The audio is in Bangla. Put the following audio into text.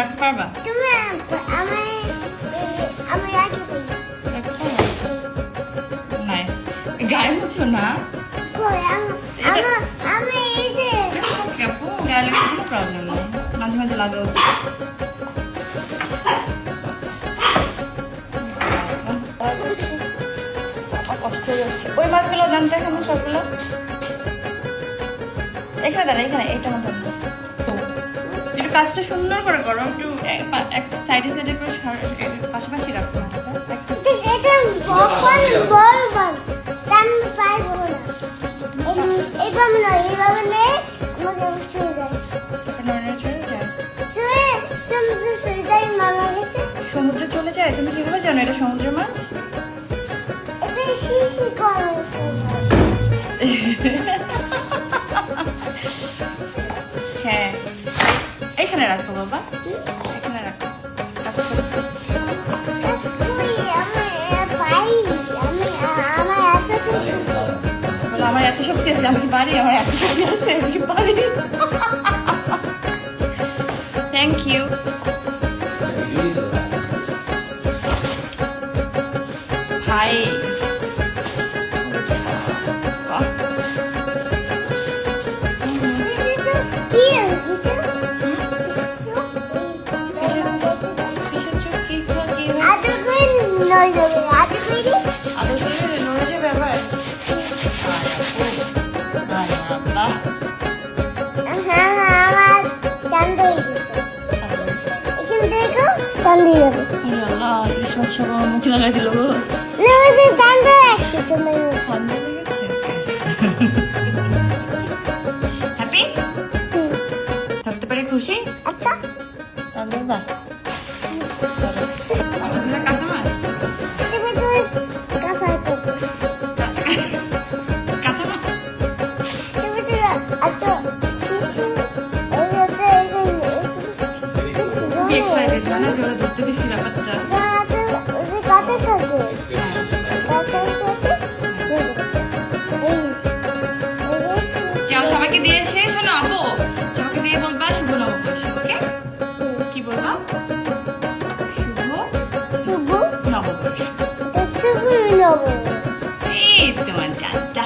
রাখতে পারবা? তুমি আমি রাখি দিই। রাখতে পারবা? নাইস। গায়ে মুছো না। কই আমি এই যে আপু গায়ে লাগলে কোনো প্রবলেম নেই, মাঝে মাঝে লাগা উচিত। কষ্ট হয়ে যাচ্ছে। ওই মাছগুলো দেন তো এখানে সবগুলো। এখানে দেন, এখানে এইটা মতো একটু কাজটা সুন্দর করে করো, একটু এক সাইডে সাইডে করে পাশাপাশি রাখো মাছটা। এটা বড় বাস টান পারবো না। এইভাবে না, এইভাবে নে আমাকে ছুঁয়ে দেয়। ছুঁয়ে দেয় মামা গেছে। সমুদ্রে চলে যায়? তুমি কিভাবে জানো এটা সমুদ্রের মাছ? এটা শিশি করে। হ্যাঁ, এইখানে রাখো বাবা, এখানে রাখো। কাজ করো। বলো, আমার এত শক্তি আছে, আমি কি পারি? আমার এত শক্তি আছে, আমি কি পারি? Thank you. ভাই বাহ। কিসের চোখ? কি আদর করে নয় যাবে, আদর করে আদর করে নড়ে যাবে আবার? আল্লাহ, হ্যাঁ আমার কান্দ হয়ে গেছে। এখানে দেখো কান্দ হয়ে যাবে। আল্লাহ, ইলিশ মাছ সব আমার মুখে লাগাই দিল গো। না ওই যে কান্দ আসছে তোমার মুখে। ঠান্ডা লেগেছে। হ্যাপি? থাকতে পারে খুশি? আচ্ছা তাহলে বাহ। কাঁচা মাছ? তুমি কাঁচা করো। কাঁচা মাছ? তুমি আচ্ছা শিশু ওই যে খুবই এক্সাইটেড, জানা জোরে ধরতে দিচ্ছি ব্যাপারটা। যাও সবাইকে দিয়ে এসে, শোনো আপু, সবাইকে দিয়ে বলবা শুভ নববর্ষ। ওকে? কি বলবা? শুভ শুভ নববর্ষ। শুভ নববর্ষ।